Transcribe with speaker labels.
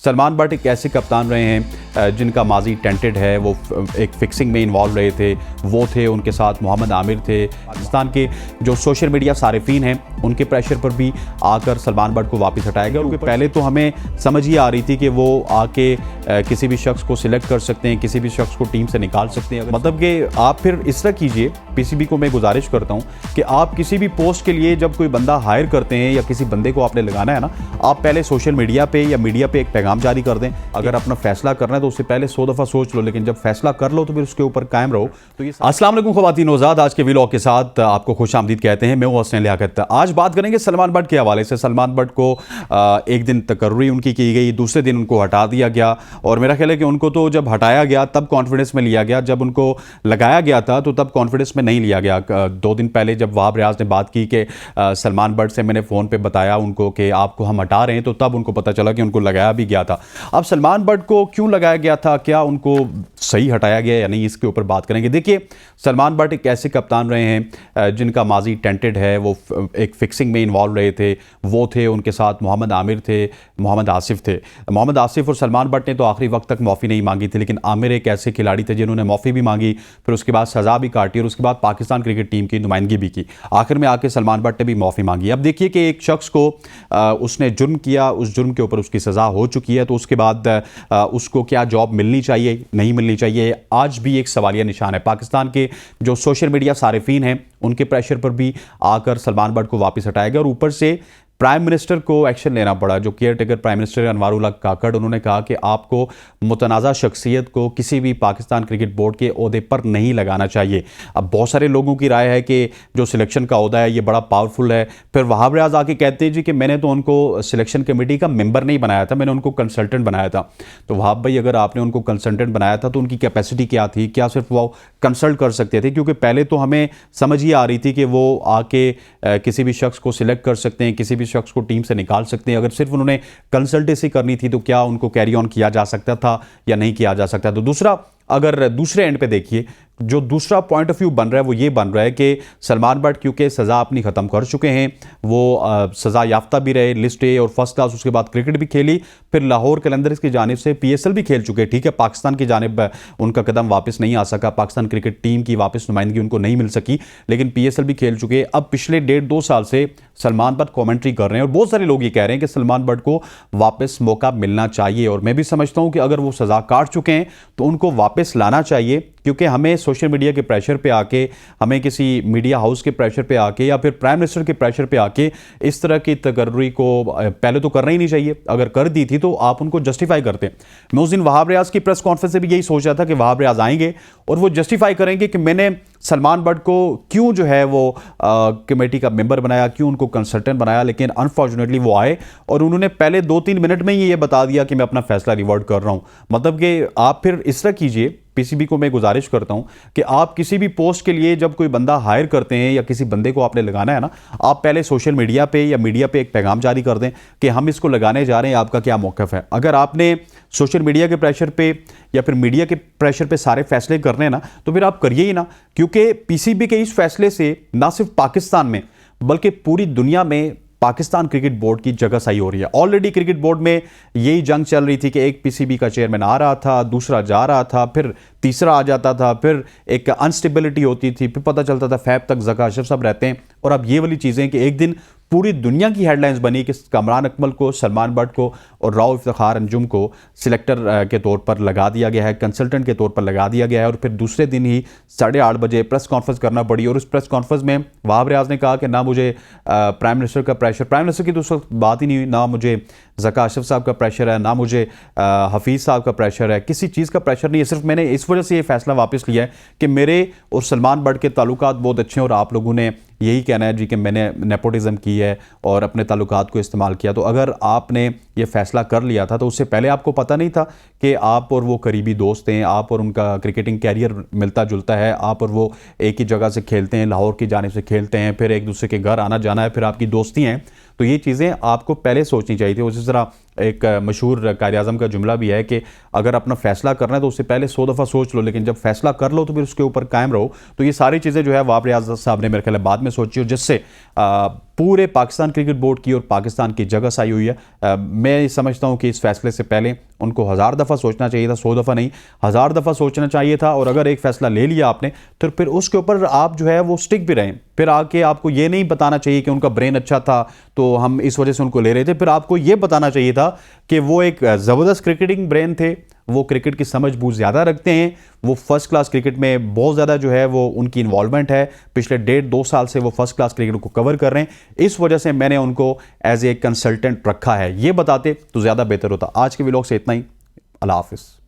Speaker 1: Salman but एक ऐसे कप्तान रहे हैं जिनका माजी टेंटेड है, वो एक फिक्सिंग में इन्वॉल्व रहे थे, वो थे, उनके साथ मोहम्मद आमिर थे। पाकिस्तान के जो सोशल मीडिया सारिफीन हैं उनके प्रेशर पर भी आकर सलमान बट को वापस हटाया गया। क्योंकि पहले तो हमें समझ ही आ रही थी कि वो आके किसी भी शख्स को सिलेक्ट कर सकते हैं, किसी भी शख्स को टीम से निकाल सकते हैं। मतलब कि आप फिर इस तरह कीजिए, पीसीबी को मैं गुजारिश करता हूँ कि आप किसी भी पोस्ट के लिए जब कोई बंदा हायर करते हैं या किसी बंदे को आपने लगाना है ना, आप पहले सोशल मीडिया पे या मीडिया पे एक पैगाम जारी कर दें। अगर अपना फैसला करना है तो उससे पहले 100 दफ़ा सोच लो, लेकिन जब फैसला कर लो तो फिर उसके ऊपर कायम रहो। तो ये अस्सलाम वालेकुम ख़वातीन नौज़ाद, आज के व्लॉग के साथ आपको खुशामदीद कहते हैं। मैं हूं हसन लियाकत। आज बात करेंगे सलमान बट के हवाले से। सलमान बट को एक दिन तकर्री उनकी की गई, दूसरे दिन उनको हटा दिया गया, और मेरा ख्याल है कि उनको तो जब हटाया गया तब कॉन्फिडेंस में लिया गया, जब उनको लगाया गया था तो तब कॉन्फिडेंस में नहीं लिया गया। 2 दिन पहले जब वहाब रियाज ने बात की कि सलमान बट से मैंने फ़ोन पे बताया उनको कि आपको हम हटा रहे हैं, तो तब उनको पता चला कि उनको लगाया भी गया था। अब सलमान बट को क्यों लगाया गया था, क्या उनको सही हटाया गया या नहीं, इसके ऊपर बात करेंगे। देखिए, सलमान बट एक ऐसे कप्तान रहे हैं जिनका माजी टेंटेड है, वो एक फिक्सिंग में इन्वॉल्व रहे थे, वो थे, उनके साथ मोहम्मद आमिर थे, मोहम्मद आसिफ थे। मोहम्मद आसिफ और सलमान बट ने तो आखिरी वक्त तक माफ़ी नहीं मांगी थी, लेकिन आमिर एक ऐसे खिलाड़ी थे जिन्होंने माफ़ी भी मांगी, फिर उसके बाद सज़ा भी काटी और उसके बाद पाकिस्तान क्रिकेट टीम की नुमाइंदगी भी की। आखिर में आके सलमान बट ने भी माफ़ी मांगी। अब देखिए कि एक शख्स को उसने जुर्म किया, उस जुर्म के ऊपर उसकी सज़ा हो चुकी है, तो उसके बाद उसको क्या जॉब मिलनी चाहिए, नहीं मिलनी चाहिए, आज भी एक सवालिया निशान है। पाकिस्तान के जो सोशल मीडिया सारिफीन हैं उनके प्रेशर पर भी आकर सलमान बट को वापस हटाया गया, और ऊपर से प्राइम मिनिस्टर को एक्शन लेना पड़ा। जो केयर टेकर प्राइम मिनिस्टर अनवारुल्लाह काकड़, उन्होंने कहा कि आपको मुतनाज़ा शख्सियत को किसी भी पाकिस्तान क्रिकेट बोर्ड के ओहदे पर नहीं लगाना चाहिए। अब बहुत सारे लोगों की राय है कि जो सिलेक्शन का ओहदा है ये बड़ा पावरफुल है। फिर वहाब रियाज आके कहते हैं जी कि मैंने तो उनको सिलेक्शन कमेटी का मेंबर नहीं बनाया था, मैंने उनको कंसल्टेंट बनाया था। तो वहाब भाई, अगर आपने उनको कंसल्टेंट बनाया था तो उनकी कैपेसिटी क्या थी, क्या सिर्फ वो कंसल्ट कर सकते थे? क्योंकि पहले तो हमें समझ ही आ रही थी कि वो आके किसी भी शख्स को सिलेक्ट कर सकते हैं, किसी भी शख्स को टीम से निकाल सकते हैं। अगर सिर्फ उन्होंने कंसल्टेंसी करनी थी तो क्या उनको कैरी ऑन किया जा सकता था या नहीं किया जा सकता? तो दूसरा, अगर दूसरे एंड पे देखिए, जो दूसरा पॉइंट ऑफ व्यू बन रहा है वो ये बन रहा है कि सलमान बट क्योंकि सज़ा अपनी ख़त्म कर चुके हैं, वो सज़ा याफ्ता भी रहे, लिस्ट ए और फर्स्ट क्लास, उसके बाद क्रिकेट भी खेली, फिर लाहौर कलंदर्स की जानिब से PSL भी खेल चुके। ठीक है, पाकिस्तान की जानिब उनका कदम वापस नहीं आ सका, पाकिस्तान क्रिकेट टीम की वापस नुमाइंदगी उनको नहीं मिल सकी, लेकिन PSL भी खेल चुके। अब पिछले 1.5-2 साल से सलमान बट कॉमेंट्री कर रहे हैं और बहुत सारे लोग ये कह रहे हैं कि सलमान बट को वापस मौका मिलना चाहिए, और मैं भी समझता हूँ कि अगर वो सज़ा काट चुके हैं तो उनको वापस लाना चाहिए। क्योंकि हमें सोशल मीडिया के प्रेशर पे आके, हमें किसी मीडिया हाउस के प्रेशर पे आके या फिर प्राइम मिनिस्टर के प्रेशर पे आके इस तरह की तकर्री को पहले तो करना ही नहीं चाहिए। अगर कर दी थी तो आप उनको जस्टिफाई करते। मैं उस दिन वहाब रियाज की प्रेस कॉन्फ्रेंस से भी यही सोच रहा था कि वहाब रियाज आएंगे और वो जस्टिफाई करेंगे कि मैंने सलमान बट को क्यों जो है वो कमेटी का मेंबर बनाया, क्यों उनको कंसल्टेंट बनाया। लेकिन अनफॉर्चुनेटली वो आए और उन्होंने पहले 2-3 मिनट में ही ये बता दिया कि मैं अपना फैसला रिवर्ट कर रहा हूँ। मतलब कि आप फिर इस तरह कीजिए, पीसीबी को मैं गुजारिश करता हूं कि आप किसी भी पोस्ट के लिए जब कोई बंदा हायर करते हैं या किसी बंदे को आपने लगाना है ना, आप पहले सोशल मीडिया पे या मीडिया पे एक पैगाम जारी कर दें कि हम इसको लगाने जा रहे हैं, आपका क्या मौक़िफ़ है। अगर आपने सोशल मीडिया के प्रेशर पे या फिर मीडिया के प्रेशर पे सारे फैसले करने हैं ना, तो फिर आप करिए ही ना। क्योंकि पीसीबी के इस फैसले से ना सिर्फ पाकिस्तान में बल्कि पूरी दुनिया में पाकिस्तान क्रिकेट बोर्ड की जगह सही हो रही है। ऑलरेडी क्रिकेट बोर्ड में यही जंग चल रही थी कि एक पीसीबी का चेयरमैन आ रहा था, दूसरा जा रहा था, फिर तीसरा आ जाता था, फिर एक अनस्टेबिलिटी होती थी, फिर पता चलता था फैब तक ज़का अशरफ साहब रहते हैं। और अब ये वाली चीज़ें कि एक दिन पूरी दुनिया की हेडलाइंस बनी कि कमरान अकमल को, सलमान बट को और राव इफ्तिखार अंजुम को सिलेक्टर के तौर पर लगा दिया गया है, कंसल्टेंट के तौर पर लगा दिया गया है। और फिर दूसरे दिन ही 8:30 बजे प्रेस कॉन्फ्रेंस करना पड़ी, और उस प्रेस कॉन्फ्रेंस में वहाब रियाज ने कहा कि ना मुझे प्राइम मिनिस्टर का प्रेशर, प्राइम मिनिस्टर की तो उस वक्त बात ही नहीं हुई, ना मुझे ज़का अशरफ साहब का प्रेशर है, ना मुझे हफीज़ साहब का प्रेशर है, किसी चीज़ का प्रेशर नहीं है। सिर्फ मैंने इस वजह से ये फैसला वापस लिया है कि मेरे और सलमान बट के ताल्लुकात बहुत अच्छे हैं, और आप लोगों ने यही कहना है जी कि मैंने नेपोटिज्म की है और अपने ताल्लुकात को इस्तेमाल किया। तो अगर आपने ये फैसला कर लिया था तो उससे पहले आपको पता नहीं था कि आप और वो करीबी दोस्त हैं, आप और उनका क्रिकेटिंग कैरियर मिलता जुलता है, आप और वो एक ही जगह से खेलते हैं, लाहौर की जानिब से खेलते हैं, फिर एक दूसरे के घर आना जाना है, फिर आपकी दोस्ती हैं। तो ये चीज़ें आपको पहले सोचनी चाहिए थी। उसी तरह एक मशहूर कायद-ए-आज़म का जुमला भी है कि अगर अपना फैसला करना है तो उससे पहले 100 दफ़ा सोच लो, लेकिन जब फैसला कर लो तो फिर उसके ऊपर कायम रहो। तो ये सारी चीज़ें जो है वहाब रियाज साहब ने मेरे ख्याल बाद में सोची, और जिससे पूरे पाकिस्तान क्रिकेट बोर्ड की और पाकिस्तान की जगह आई हुई है। मैं समझता हूं कि इस फैसले से पहले उनको 1000 दफ़ा सोचना चाहिए था, 100 दफ़ा नहीं, 1000 दफ़ा सोचना चाहिए था। और अगर एक फ़ैसला ले लिया आपने तो फिर उसके ऊपर आप जो है वो स्टिक भी रहें। फिर आके आपको ये नहीं बताना चाहिए कि उनका ब्रेन अच्छा था तो हम इस वजह से उनको ले रहे थे। फिर आपको ये बताना चाहिए था कि वो एक ज़बरदस्त क्रिकेटिंग ब्रेन थे, वो क्रिकेट की समझ बहुत ज़्यादा रखते हैं, वो फर्स्ट क्लास क्रिकेट में बहुत ज़्यादा जो है वो उनकी इन्वॉल्वमेंट है। पिछले 1.5-2 साल से वो फर्स्ट क्लास क्रिकेट को कवर कर रहे हैं। इस वजह से मैंने उनको एज ए कंसल्टेंट रखा है। ये बताते तो ज़्यादा बेहतर होता। आज के व्लॉग से इतना ही। अल्लाह हाफिज़।